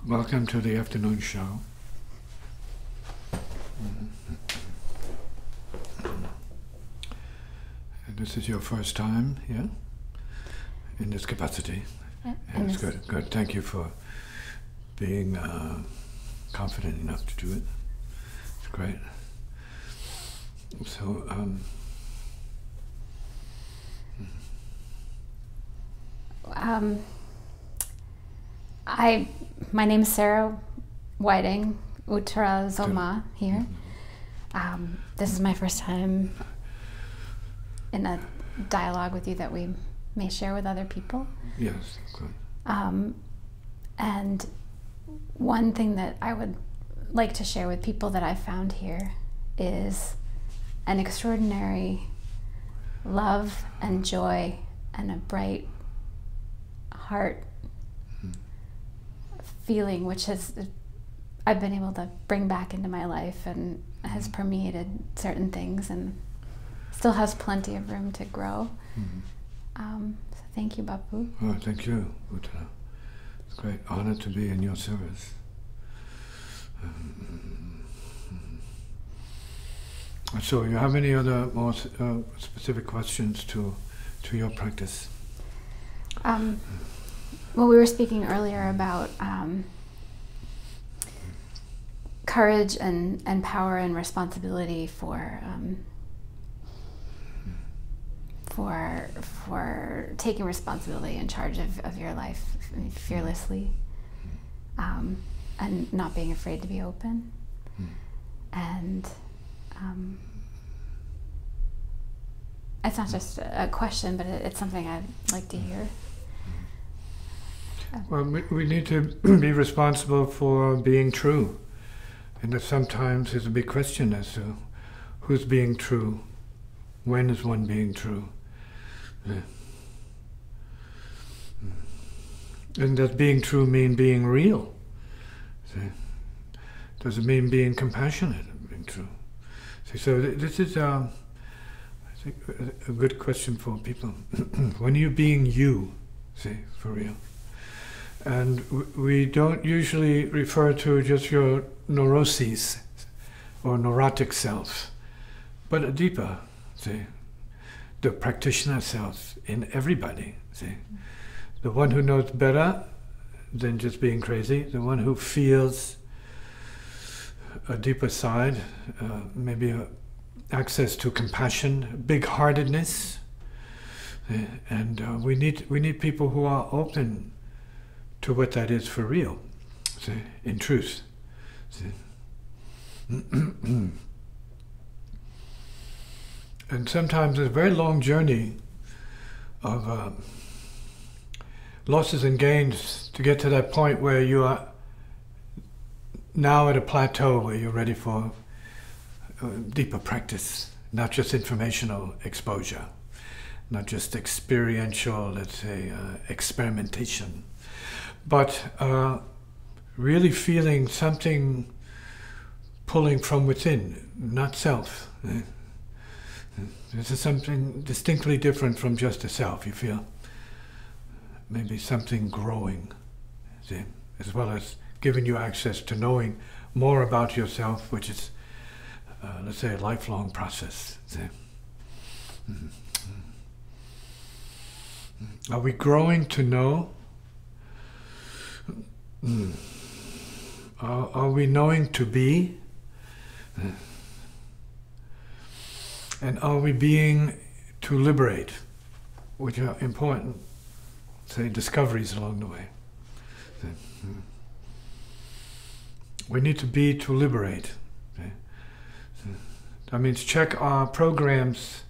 Welcome to the afternoon show. And this is your first time here in this capacity. Yeah, and it's good. Good. Thank you for being confident enough to do it. It's great. So, my name is Sarah Whiting, Uttara Zoma here. This is my first time in a dialogue with you that we may share with other people. yes, good. And one thing that I would like to share with people that I've found here is an extraordinary love and joy and a bright heart feeling, which I've been able to bring back into my life and has permeated certain things and still has plenty of room to grow. So thank you, Bapu. Oh, thank you, Uttara. It's a great honor to be in your service. So you have any other more specific questions to your practice? Well, we were speaking earlier about courage and power and responsibility for taking responsibility in charge of your life fearlessly, and not being afraid to be open. And it's not just a question, but it's something I'd like to hear. Well, we need to be responsible for being true. And that sometimes there's a big question as to who's being true, when is one being true. And does being true mean being real? Does it mean being compassionate, being true? So this is, I think, a good question for people. When are you being you, for real? And we don't usually refer to just your neuroses or neurotic self, but a deeper, the practitioner self in everybody, the one who knows better than just being crazy, the one who feels a deeper side, maybe access to compassion, big-heartedness, and we need people who are open to what that is for real, in truth. And sometimes it's a very long journey of losses and gains to get to that point where you are now at a plateau where you're ready for deeper practice, not just informational exposure, not just experiential, let's say, experimentation, but really feeling something pulling from within, not self. This is something distinctly different from just a self. You feel maybe something growing, as well as giving you access to knowing more about yourself, which is, let's say, a lifelong process. Are we growing to know? Are we knowing to be? And are we being to liberate, which are important, discoveries along the way? We need to be to liberate. That means check our programs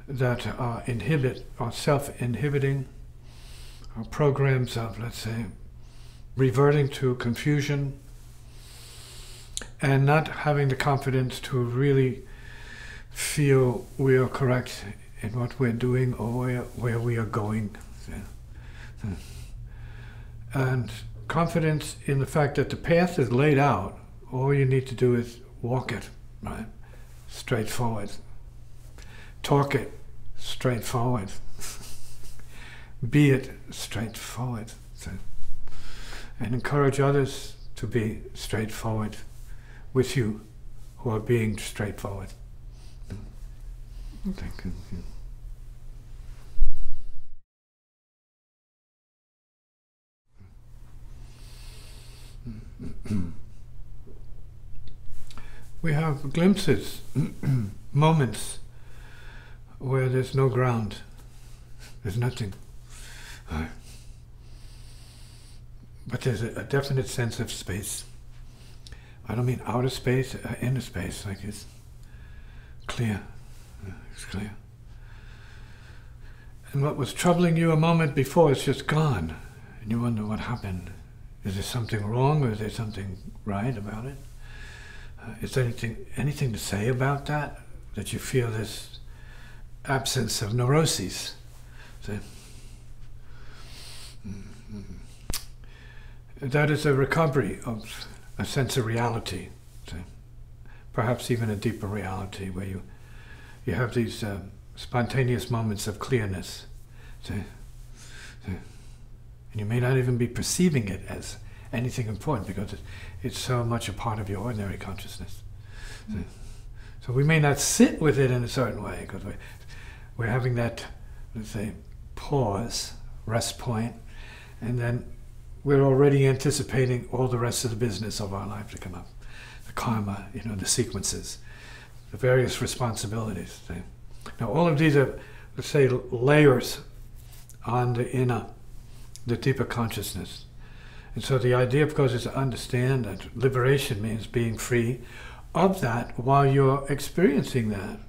that inhibit, are self-inhibiting, our programs of, let's say, reverting to confusion and not having the confidence to really feel we are correct in what we're doing or where we are going. And confidence in the fact that the path is laid out, all you need to do is walk it, right? Straightforward. Talk it, straightforward. Be it, straightforward. and encourage others to be straightforward with you who are being straightforward. Thank you. We have glimpses, moments where there's no ground, there's nothing. But there's a definite sense of space. I don't mean outer space, inner space, like it's clear. It's clear. And what was troubling you a moment before is just gone. And you wonder what happened. Is there something wrong, or is there something right about it? Is there anything to say about that? That you feel this absence of neuroses? That is a recovery of a sense of reality. Perhaps even a deeper reality where you have these spontaneous moments of clearness. And you may not even be perceiving it as anything important because it's so much a part of your ordinary consciousness. So we may not sit with it in a certain way because we're having that, let's say, pause, rest point, and then we're already anticipating all the rest of the business of our life to come up. The karma, the sequences, the various responsibilities. Now all of these are, let's say, layers on the inner, the deeper consciousness. And so the idea, of course, is to understand that liberation means being free of that while you're experiencing that.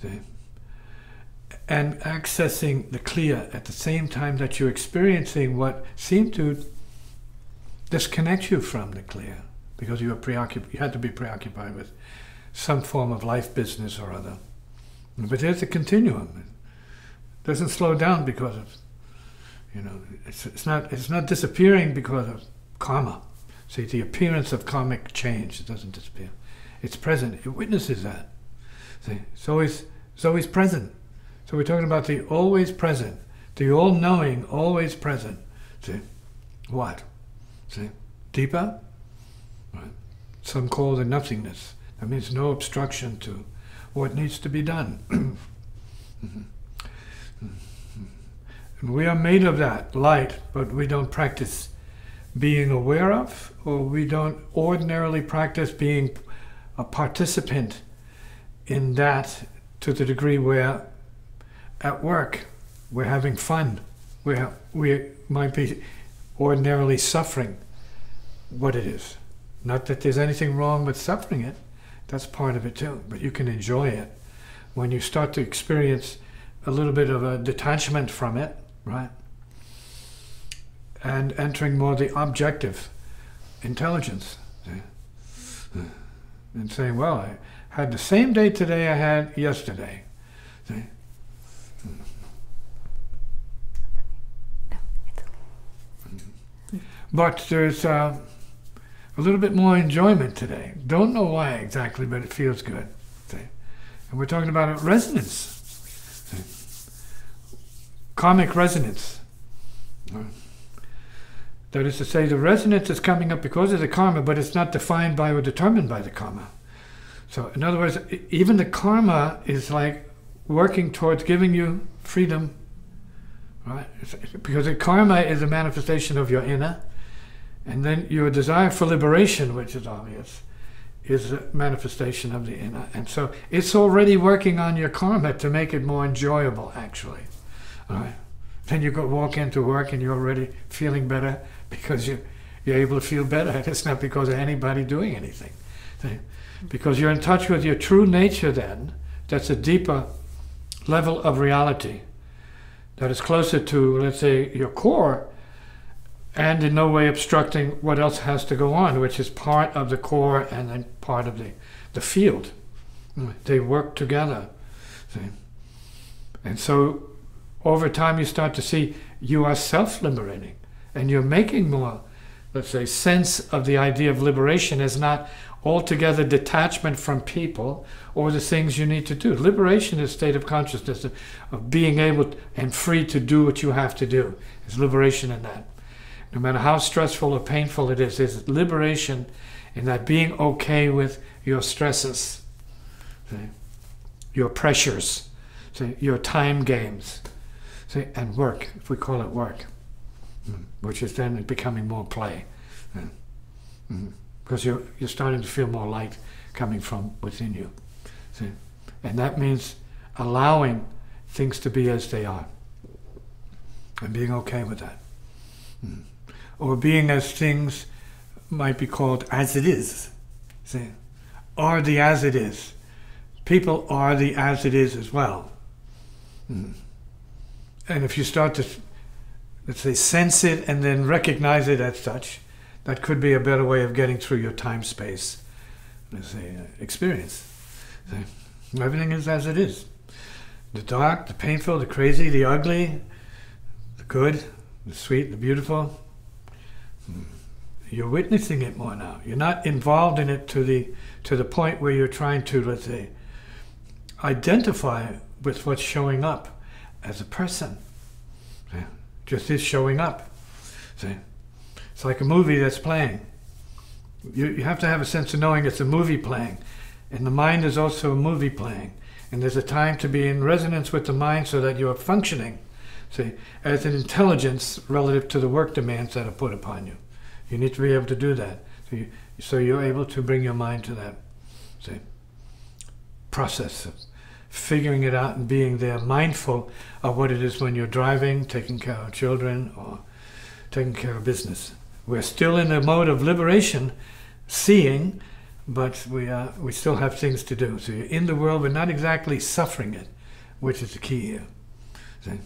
See? And accessing the clear at the same time that you're experiencing what seemed to disconnect you from the clear, because you had to be preoccupied with some form of life business or other. But there's a continuum. It doesn't slow down because of, it's not disappearing because of karma. See, the appearance of karmic change, it doesn't disappear. It's present. It witnesses that. See, it's always present. So we're talking about the always present, the all-knowing, always present. See, what? See, deeper. Right. Some call the nothingness. That means no obstruction to what needs to be done. And we are made of that light, but we don't practice being aware of, or we don't ordinarily practice being a participant in that to the degree where at work we're having fun, where we might be ordinarily suffering what it is. Not that there's anything wrong with suffering it, that's part of it too, but you can enjoy it. When you start to experience a little bit of a detachment from it, right? And entering more the objective intelligence. See? And saying, well, I had the same day today I had yesterday. See? But there's a little bit more enjoyment today. Don't know why exactly, but it feels good. See? And we're talking about resonance. See? Karmic resonance. That is to say, the resonance is coming up because of the karma, but it's not defined by or determined by the karma. So, in other words, even the karma is like working towards giving you freedom, right? Because the karma is a manifestation of your inner, and then your desire for liberation, which is obvious, is a manifestation of the inner. And so it's already working on your karma to make it more enjoyable, actually. All right? Then you go walk into work and you're already feeling better because you're able to feel better. It's not because of anybody doing anything. Because you're in touch with your true nature then. That's a deeper level of reality that is closer to, let's say, your core, and in no way obstructing what else has to go on, which is part of the core and then part of the field. They work together. See? And so over time you start to see you are self-liberating, and you're making more, let's say, sense of the idea of liberation as not altogether detachment from people or the things you need to do. Liberation is a state of consciousness of being able and free to do what you have to do. There's liberation in that. No matter how stressful or painful it is, there's liberation in that being okay with your stresses, see, your pressures, see, your time games, see, and work, if we call it work, which is then becoming more play. Because you're starting to feel more light coming from within you. See? And that means allowing things to be as they are and being okay with that. Or being as things might be called as it is. See? Are the as it is. People are the as it is as well. And if you start to, let's say, sense it and then recognize it as such, that could be a better way of getting through your time-space, let's say, experience. See? Everything is as it is. The dark, the painful, the crazy, the ugly, the good, the sweet, the beautiful. You're witnessing it more now. You're not involved in it to the point where you're trying to, let's say, identify with what's showing up as a person. See? Just is showing up. See? It's like a movie that's playing. You have to have a sense of knowing it's a movie playing. And the mind is also a movie playing. And there's a time to be in resonance with the mind so that you're functioning, see, as an intelligence relative to the work demands that are put upon you. You need to be able to do that. So you're able to bring your mind to that, see, process of figuring it out and being there, mindful of what it is when you're driving, taking care of children, or taking care of business. We're still in the mode of liberation, seeing, but we still have things to do. So you're in the world, but not exactly suffering it, which is the key here. See?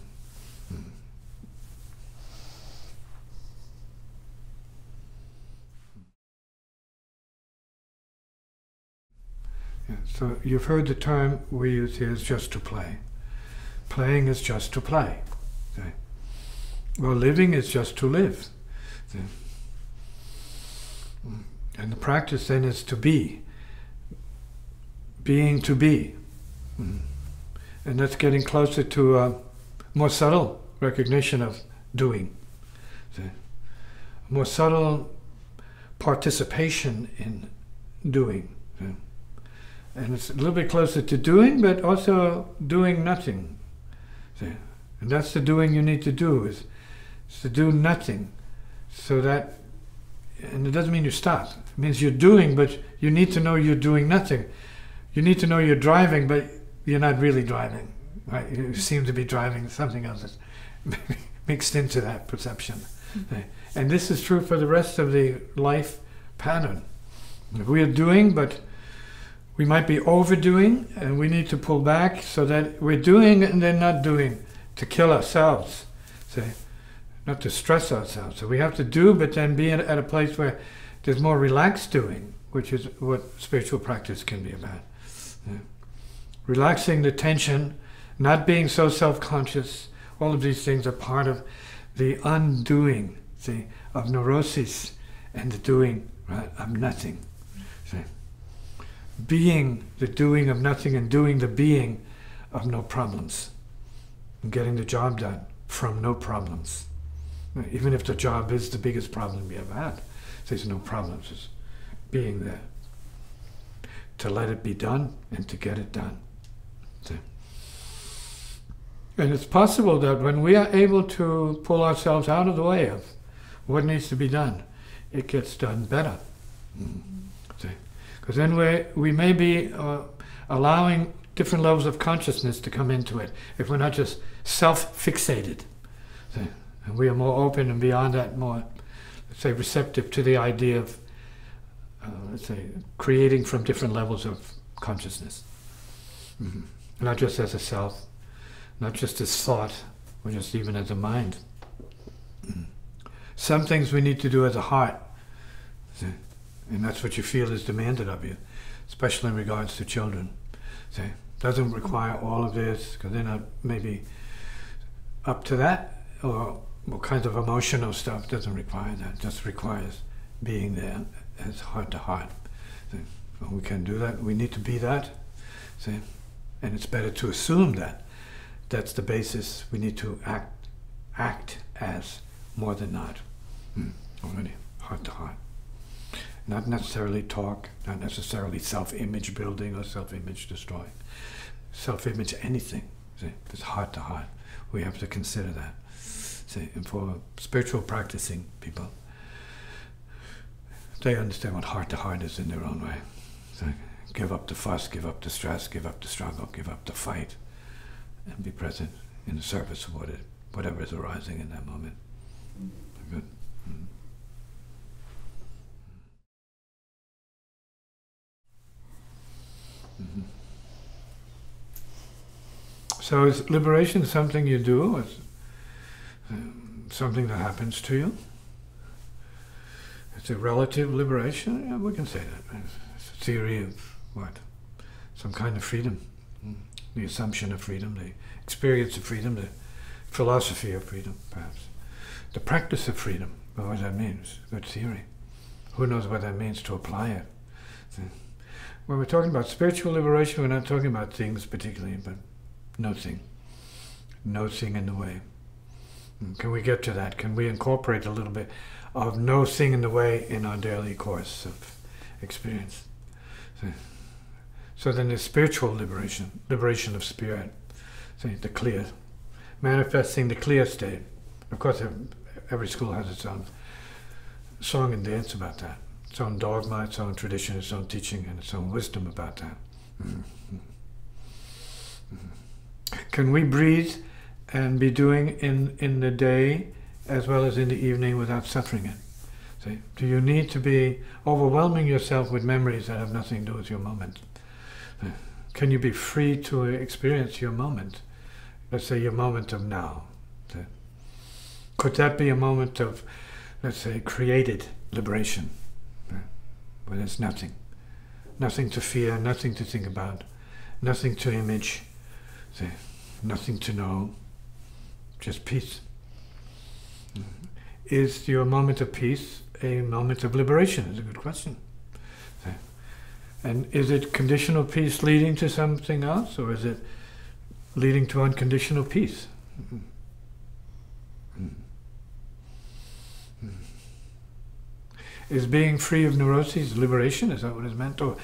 Yeah, so you've heard the term we use here is just to play. Playing is just to play. See? Well, living is just to live. See? And the practice then is to be. Being to be. And that's getting closer to a more subtle recognition of doing. See? A more subtle participation in doing. See? And it's a little bit closer to doing, but also doing nothing. See? And that's the doing you need to do, is to do nothing. So that, and it doesn't mean you stop. It means you're doing, but you need to know you're doing nothing. You need to know you're driving, but you're not really driving. Right? You seem to be driving something else that's mixed into that perception. And this is true for the rest of the life pattern. We are doing, but we might be overdoing, and we need to pull back so that we're doing and then not doing, to kill ourselves, see? Not to stress ourselves. So we have to do, but then be at a place where there's more relaxed doing, which is what spiritual practice can be about. Yeah. Relaxing the tension, not being so self-conscious, all of these things are part of the undoing, see, of neurosis and the doing, right, of nothing. See? Being the doing of nothing and doing the being of no problems. And getting the job done from no problems. Even if the job is the biggest problem you ever had. There's no problems. It's being there. To let it be done and to get it done. See? And it's possible that when we are able to pull ourselves out of the way of what needs to be done, it gets done better. See? Because then we may be allowing different levels of consciousness to come into it, if we're not just self-fixated. See? And we are more open and beyond that, more, let's say, receptive to the idea of, let's say, creating from different levels of consciousness. Not just as a self, not just as thought, or just even as a mind. Some things we need to do as a heart, see? And that's what you feel is demanded of you, especially in regards to children. See? Doesn't require all of this, because they're not maybe up to that, or what kinds of emotional stuff doesn't require that. It just requires being there as heart to heart. See? Well, we can do that. We need to be that. See? And it's better to assume that. That's the basis. We need to act as more than not. Already, heart to heart. Not necessarily talk, not necessarily self-image building or self-image destroying. Self-image anything, see, it's heart to heart. We have to consider that. See, and for spiritual practicing people, they understand what heart to heart is in their own way. So give up the fuss, give up the stress, give up the struggle, give up the fight, and be present in the service of whatever is arising in that moment. Good. Mm-hmm. So is liberation something you do? Is something that happens to you? It's a relative liberation? Yeah, we can say that. It's a theory of what? Some kind of freedom. The assumption of freedom, the experience of freedom, the philosophy of freedom, perhaps. The practice of freedom, what that means, good theory. Who knows what that means to apply it? When we're talking about spiritual liberation, we're not talking about things particularly, but no thing in the way. Can we get to that? Can we incorporate a little bit of no thing in the way in our daily course of experience? So then there's spiritual liberation of spirit, the clear, manifesting the clear state. Of course, every school has its own song and dance about that, its own dogma, its own tradition, its own teaching, and its own wisdom about that. Can we breathe and be doing in the day as well as in the evening without suffering it? See? Do you need to be overwhelming yourself with memories that have nothing to do with your moment? Can you be free to experience your moment? Let's say your moment of now. See? Could that be a moment of, let's say, created liberation? Where there's nothing. Nothing to fear, nothing to think about, nothing to image, see? Nothing to know, just peace. Is your moment of peace a moment of liberation? Is a good question. And is it conditional peace leading to something else, or is it leading to unconditional peace? Is being free of neuroses liberation? Is that what is meant? Or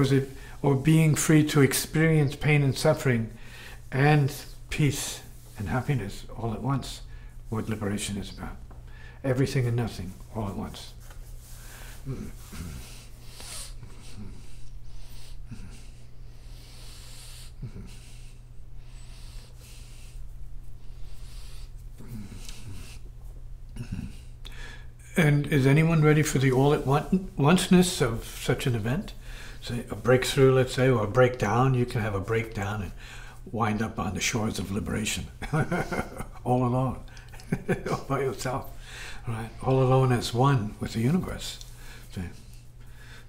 is it, or being free to experience pain and suffering and peace and happiness all at once, what liberation is about? Everything and nothing all at once. And is anyone ready for the all-at-onceness of such an event? Say a breakthrough, let's say, or a breakdown. You can have a breakdown and wind up on the shores of liberation, all alone, all by yourself, right? All alone as one with the universe. See,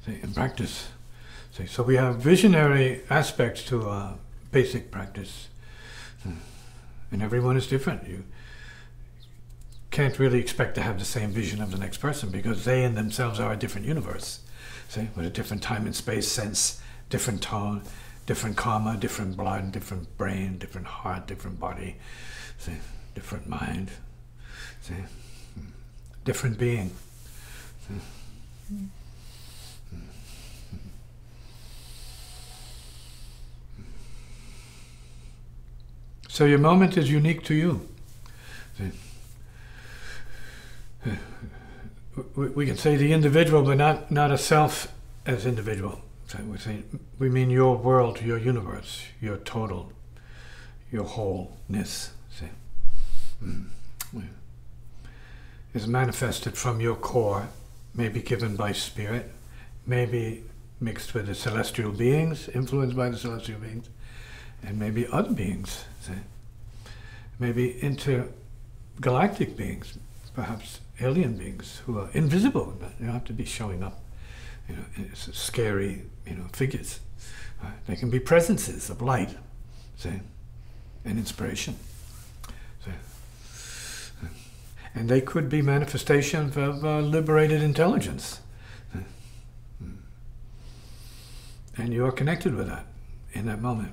in practice. See, so we have visionary aspects to basic practice, and everyone is different. You can't really expect to have the same vision of the next person because they in themselves are a different universe, see, with a different time and space sense, different tone, different karma, different blood, different brain, different heart, different body, see, different mind, see, different being. See. So your moment is unique to you. See. We can say the individual, but not a self as individual. So we mean your world, your universe, your total, your wholeness. See, is manifested from your core, maybe given by spirit, maybe mixed with the celestial beings, influenced by the celestial beings, and maybe other beings. See, maybe intergalactic beings, perhaps alien beings who are invisible, but you don't have to be showing up, it's scary, figures. They can be presences of light, see, and inspiration. See. And they could be manifestations of liberated intelligence. And you are connected with that in that moment.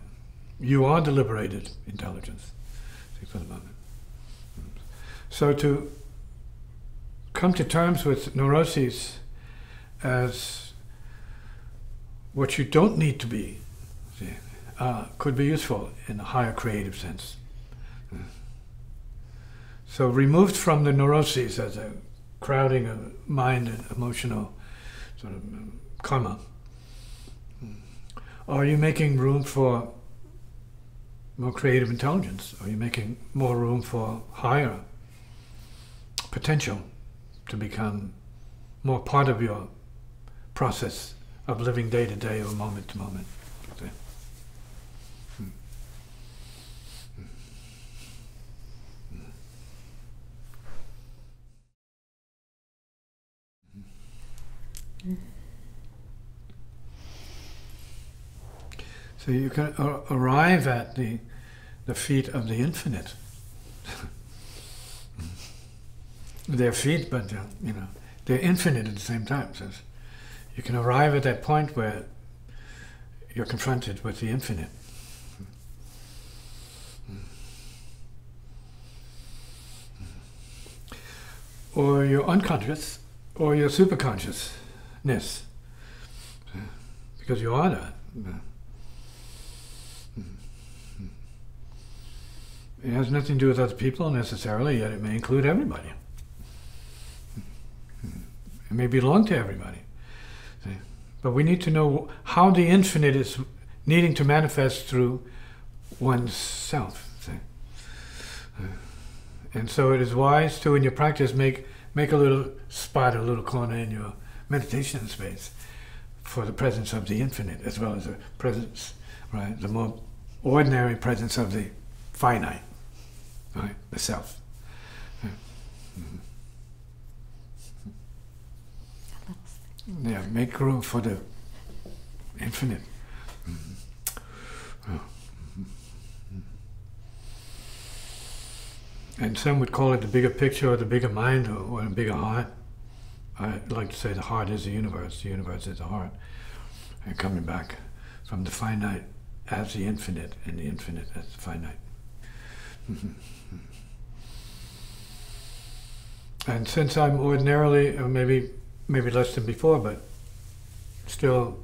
You are the liberated intelligence, see, for the moment. So come to terms with neuroses as what you don't need to be, see, could be useful in a higher creative sense. So removed from the neuroses as a crowding of mind and emotional sort of karma, are you making room for more creative intelligence? Are you making more room for higher potential to become more part of your process of living day to day or moment to moment? So you can arrive at the feet of the infinite. They're feet, but you know, they're infinite at the same time. So you can arrive at that point where you're confronted with the infinite. Or you're unconscious, or you're superconsciousness, because you are that. It has nothing to do with other people necessarily, yet it may include everybody. It may belong to everybody. See? But we need to know how the infinite is needing to manifest through one's self. See? And so it is wise to, in your practice, make a little spot, a little corner in your meditation space for the presence of the infinite, as well as the presence, right, the more ordinary presence of the finite, right, the self. Yeah, make room for the infinite. And some would call it the bigger picture, or the bigger mind, or the bigger heart. I like to say the heart is the universe is the heart. And coming back from the finite as the infinite, and the infinite as the finite. And since I'm ordinarily, or maybe less than before, but still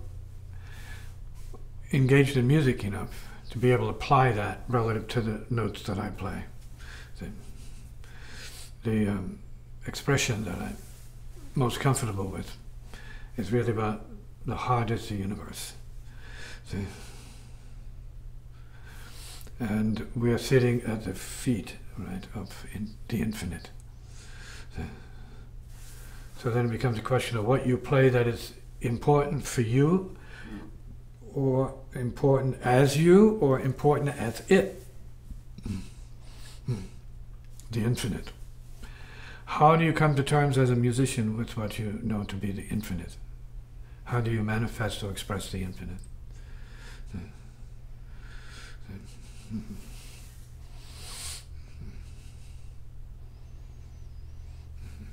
engaged in music enough to be able to apply that relative to the notes that I play. The expression that I'm most comfortable with is really about the heart is the universe. See? And we are sitting at the feet, right, of the infinite. See? So then it becomes a question of what you play that is important for you, or important as you, or important as it. The infinite. How do you come to terms as a musician with what you know to be the infinite? How do you manifest or express the infinite?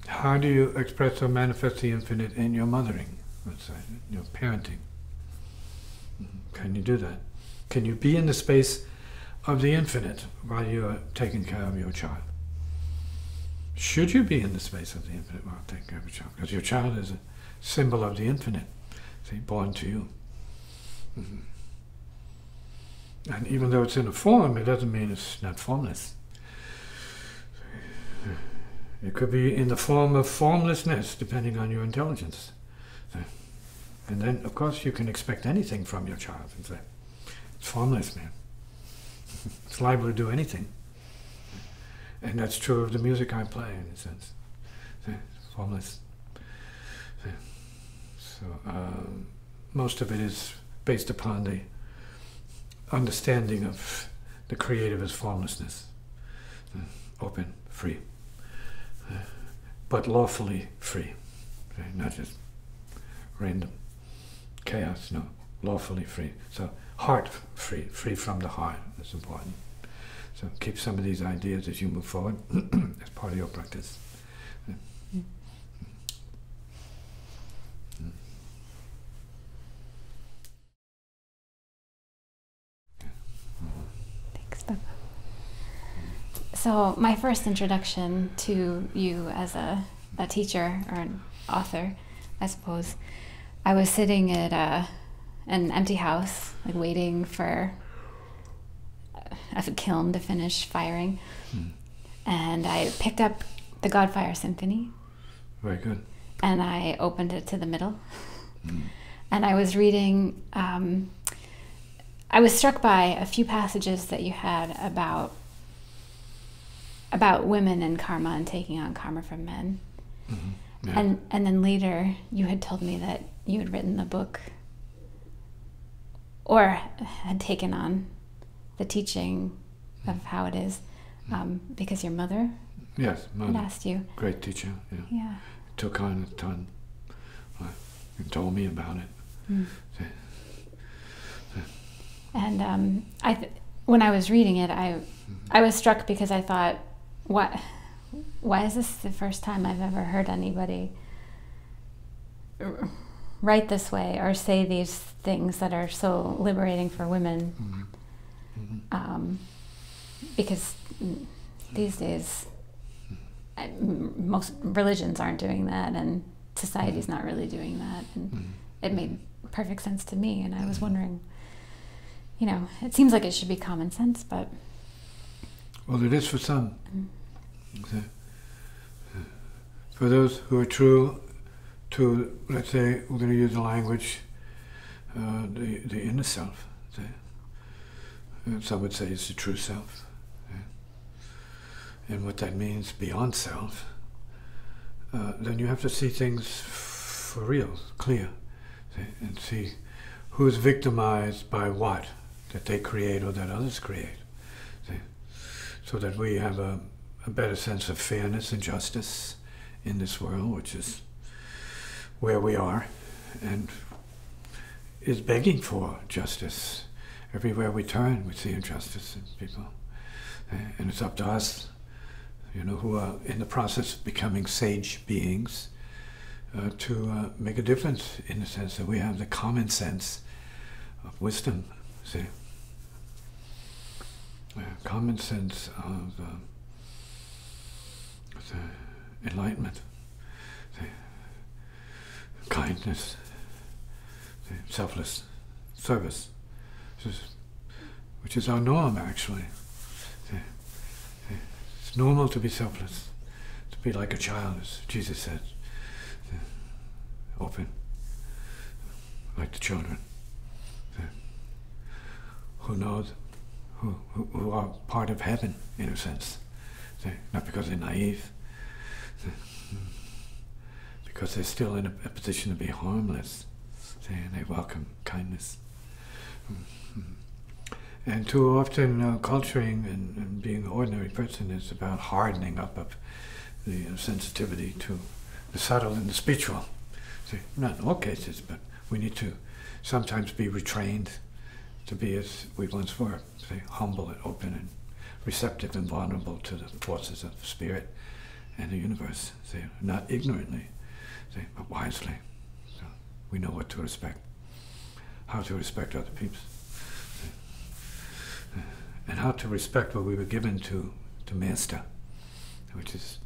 How do you express or manifest the infinite in your mothering, let's say, your parenting? Can you do that? Can you be in the space of the infinite while you are taking care of your child? Should you be in the space of the infinite while taking care of your child? Because your child is a symbol of the infinite, see, born to you. And even though it's in a form, it doesn't mean it's not formless. It could be in the form of formlessness, depending on your intelligence. And then, of course, you can expect anything from your child and say, it's formless, man. It's liable to do anything. And that's true of the music I play, in a sense. It's formless. So, most of it is based upon the understanding of the creative as formlessness. Open, free. But lawfully free. Not just random chaos, no. Lawfully free. So, heart free. Free from the heart. That's important. So keep some of these ideas as you move forward as part of your practice. Thanks, Baba. So my first introduction to you as a a teacher or an author, I suppose, I was sitting at an empty house, like waiting for a kiln to finish firing, and I picked up the Godfire Symphony. Very good. And I opened it to the middle, and I was reading. I was struck by a few passages that you had about women and karma and taking on karma from men. Yeah. And then later you had told me that you had written the book, or had taken on the teaching of how it is, because your mother, yes, had asked you. Great teacher, yeah. Yeah. Took on a ton. And told me about it. And when I was reading it, I was struck because I thought, why is this the first time I've ever heard anybody write this way or say these things that are so liberating for women? Because these days, most religions aren't doing that, and society's not really doing that. And it made perfect sense to me, and I was wondering, it seems like it should be common sense, but... Well, it is for some. For those who are true to, let's say, we're going to use the language, the inner self. Some would say it's the true self. And what that means beyond self, then you have to see things for real, clear, and see who's victimized by what that they create or that others create, so that we have a better sense of fairness and justice in this world, which is where we are, and is begging for justice. Everywhere we turn, we see injustice in people, and it's up to us, who are in the process of becoming sage beings, to make a difference in the sense that we have the common sense of wisdom, common sense of enlightenment, kindness, selfless service, which is our norm, actually. It's normal to be selfless, to be like a child, as Jesus said, open, like the children, who knows, who are part of heaven, in a sense, not because they're naive, because they're still in a position to be harmless, and they welcome kindness. And too often, culturing and being an ordinary person is about hardening up of the sensitivity to the subtle and the spiritual. Not in all cases, but we need to sometimes be retrained to be as we once were, humble and open and receptive and vulnerable to the forces of spirit and the universe, not ignorantly, but wisely. So we know what to respect, how to respect other people, and how to respect what we were given to master, which is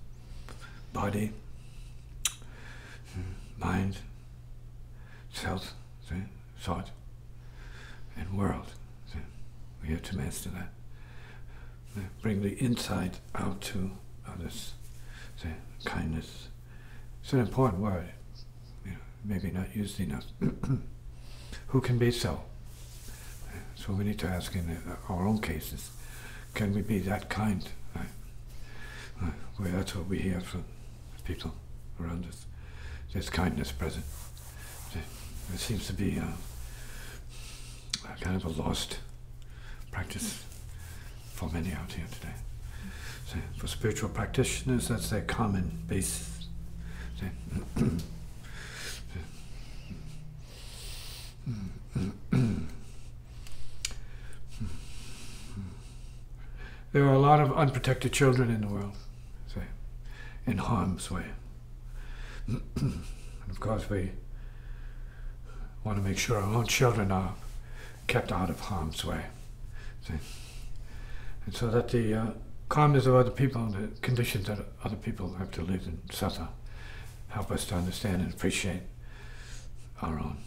body, mind, self, thought, and world. We have to master that. Bring the inside out to others. Kindness. It's an important word. Maybe not used enough. Who can be so? So we need to ask in our own cases, can we be that kind? Well, that's what we hear from people around us. There's kindness present. There seems to be a kind of a lost practice for many out here today. For spiritual practitioners, that's their common basis. There are a lot of unprotected children in the world, in harm's way. And of course, we want to make sure our own children are kept out of harm's way. And so that the karmas of other people, the conditions that other people have to live and suffer, help us to understand and appreciate our own.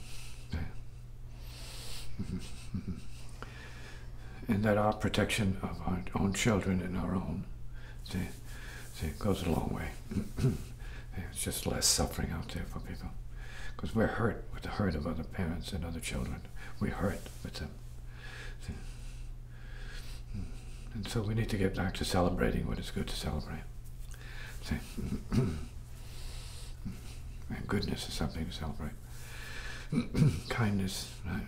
And that our protection of our own children and our own, it goes a long way. It's just less suffering out there for people. Because we're hurt with the hurt of other parents and other children. We hurt with them. See? And so we need to get back to celebrating what is good to celebrate. See? And goodness is something to celebrate. Kindness, right?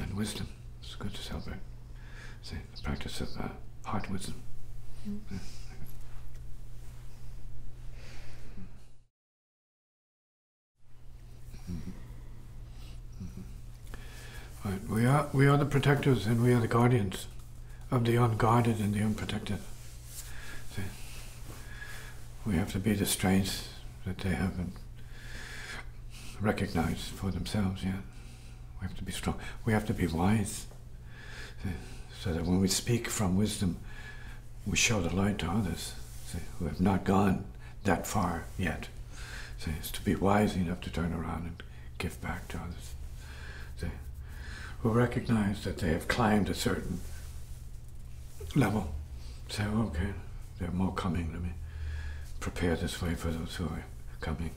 And wisdom is good to celebrate. See? The practice of heart wisdom. Yeah. Right. We are the protectors and we are the guardians of the unguarded and the unprotected. See? We have to be the strength that they haven't recognized for themselves yet. We have to be strong. We have to be wise. See? So that when we speak from wisdom, we show the light to others, see, who have not gone that far yet. See? It's to be wise enough to turn around and give back to others. See? Who recognize that they have climbed a certain level. Say, okay, there are more coming. Let me prepare this way for those who are coming.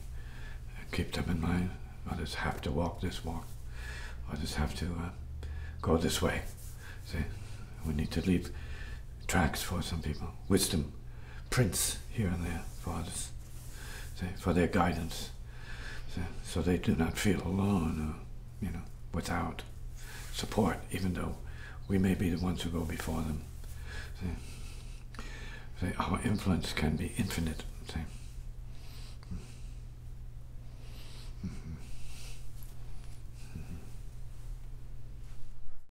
And keep them in mind. Others have to walk this walk. Others have to go this way. See, we need to leave tracks for some people. Wisdom, prints here and there for others. See, for their guidance. See, so they do not feel alone, without support, even though we may be the ones who go before them. See, our influence can be infinite. See.